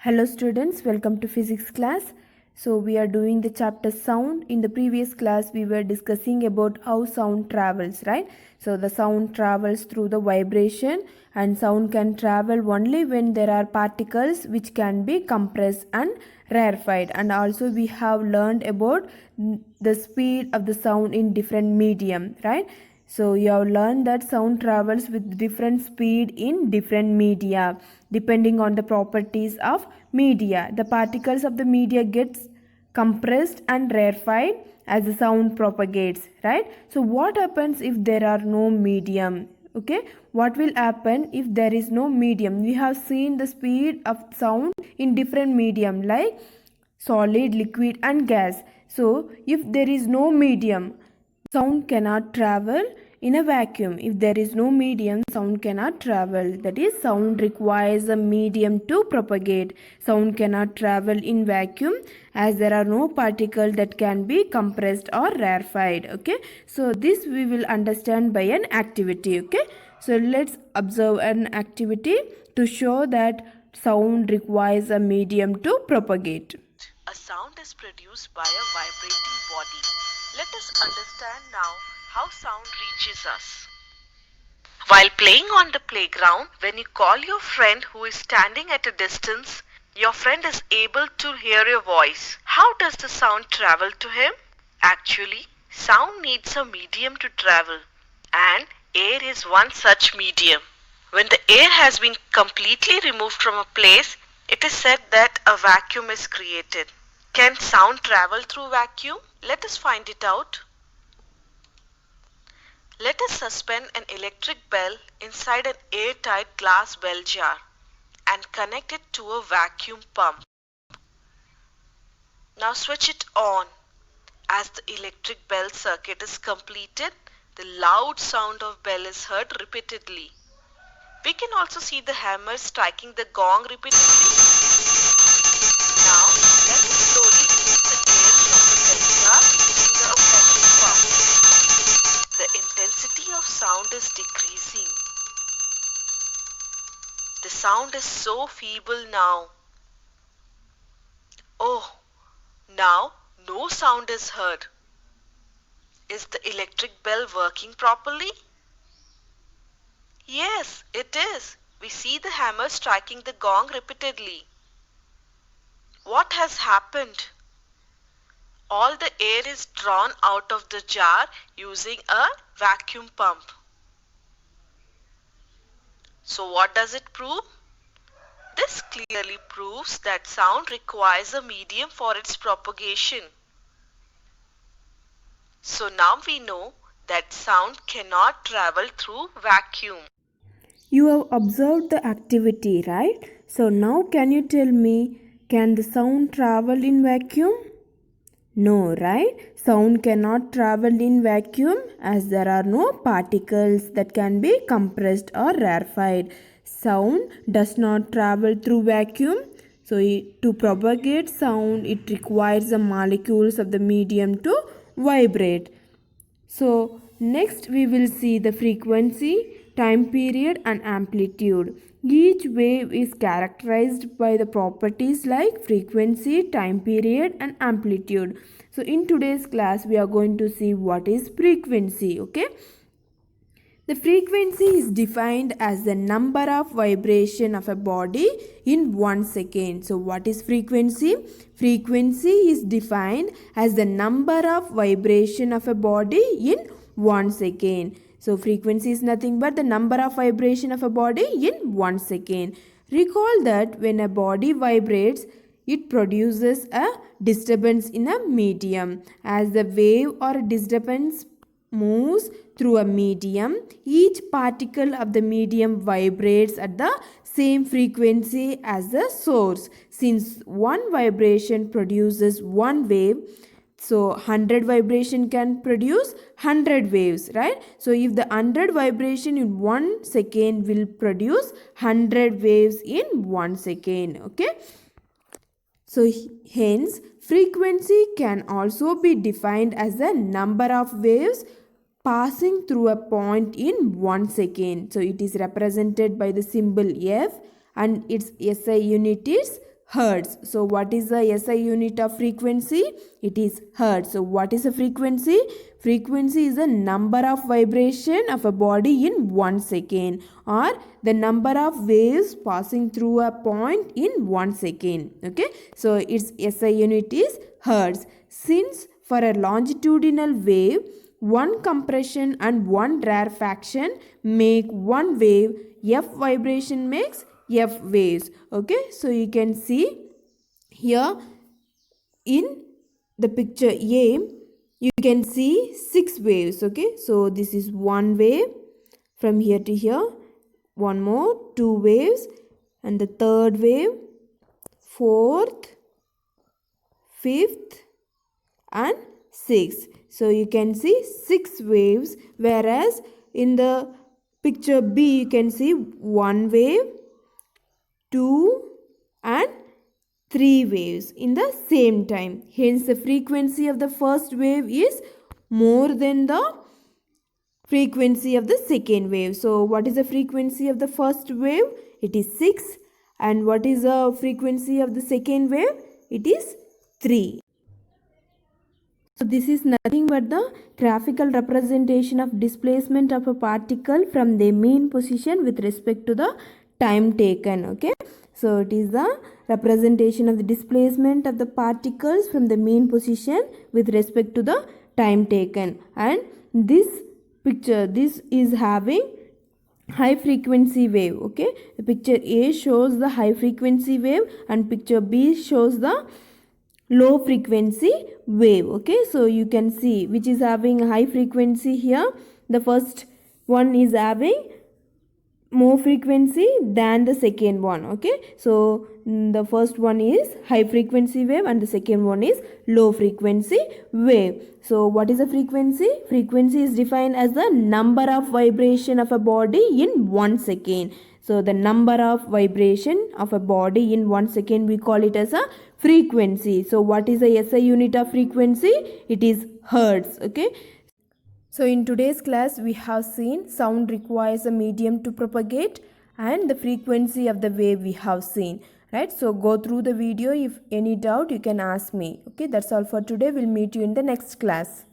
Hello students, welcome to physics class. So we are doing the chapter sound. In the previous class we were discussing about how sound travels, right? So the sound travels through the vibration, and sound can travel only when there are particles which can be compressed and rarefied. And also we have learned about the speed of the sound in different medium, right? So you have learned that sound travels with different speed in different media depending on the properties of media. The particles of the media gets compressed and rarefied as the sound propagates, right? So what happens if there are no medium? Okay, what will happen if there is no medium? We have seen the speed of sound in different medium like solid, liquid and gas. So if there is no medium, sound cannot travel in a vacuum. If there is no medium, sound cannot travel. That is, sound requires a medium to propagate. Sound cannot travel in vacuum as there are no particles that can be compressed or rarefied. Okay, so this we will understand by an activity. Okay, so let's observe an activity to show that sound requires a medium to propagate. A sound is produced by a vibrating body. Let us understand now how sound reaches us. While playing on the playground, when you call your friend who is standing at a distance, your friend is able to hear your voice. How does the sound travel to him? Actually, sound needs a medium to travel, and air is one such medium. When the air has been completely removed from a place, it is said that a vacuum is created. Can sound travel through vacuum? Let us find it out. Let us suspend an electric bell inside an airtight glass bell jar and connect it to a vacuum pump. Now switch it on. As the electric bell circuit is completed, the loud sound of bell is heard repeatedly. We can also see the hammer striking the gong repeatedly. Now, let us slowly remove the air from the bell jar using the vacuum pump. The intensity of sound is decreasing. The sound is so feeble now. Oh, now no sound is heard. Is the electric bell working properly? Yes, it is. We see the hammer striking the gong repeatedly. What has happened? All the air is drawn out of the jar using a vacuum pump. So what does it prove? This clearly proves that sound requires a medium for its propagation. So now we know that sound cannot travel through vacuum. You have observed the activity, right? So now can you tell me, can the sound travel in vacuum? No, right? Sound cannot travel in vacuum as there are no particles that can be compressed or rarefied. Sound does not travel through vacuum. So to propagate sound, it requires the molecules of the medium to vibrate. So next we will see the frequency, time period and amplitude. Each wave is characterized by the properties like frequency, time period and amplitude. So in today's class we are going to see what is frequency, okay? The frequency is defined as the number of vibration of a body in 1 second. So what is frequency? Frequency is defined as the number of vibration of a body in 1 second. So frequency is nothing but the number of vibration of a body in 1 second. Recall that when a body vibrates, it produces a disturbance in a medium. As the wave or disturbance moves through a medium, each particle of the medium vibrates at the same frequency as the source. Since one vibration produces one wave, so 100 vibration can produce 100 waves, right? So if the 100 vibration in 1 second will produce 100 waves in 1 second, okay? So hence frequency can also be defined as the number of waves passing through a point in 1 second. So it is represented by the symbol F and its SI unit is hertz. So what is the SI unit of frequency? It is hertz. So what is a frequency? Frequency is the number of vibration of a body in 1 second, or the number of waves passing through a point in 1 second. Okay, so its SI unit is hertz. Since for a longitudinal wave, one compression and one rarefaction make one wave, F vibration makes F waves. Okay, so you can see here in the picture A, you can see 6 waves. Okay, so this is one wave from here to here, one more, 2 waves, and the third wave, fourth, fifth, and sixth. So you can see 6 waves, whereas in the picture B you can see one wave, 2 and 3 waves in the same time. Hence the frequency of the first wave is more than the frequency of the second wave. So what is the frequency of the first wave? It is 6. And what is the frequency of the second wave? It is 3. So this is nothing but the graphical representation of displacement of a particle from the mean position with respect to the time taken. Okay, so it is the representation of the displacement of the particles from the mean position with respect to the time taken. And this picture, this is having high frequency wave. Okay, the picture A shows the high frequency wave and picture B shows the low frequency wave. Okay, so you can see which is having high frequency here. The first one is having more frequency than the second one. Okay, so the first one is high frequency wave and the second one is low frequency wave. So what is the frequency? Frequency is defined as the number of vibration of a body in 1 second. So the number of vibration of a body in 1 second, we call it as a frequency. So what is the SI unit of frequency? It is hertz. Okay, so in today's class we have seen sound requires a medium to propagate and the frequency of the wave we have seen, right? So go through the video. If any doubt you can ask me. Okay, that's all for today. We'll meet you in the next class.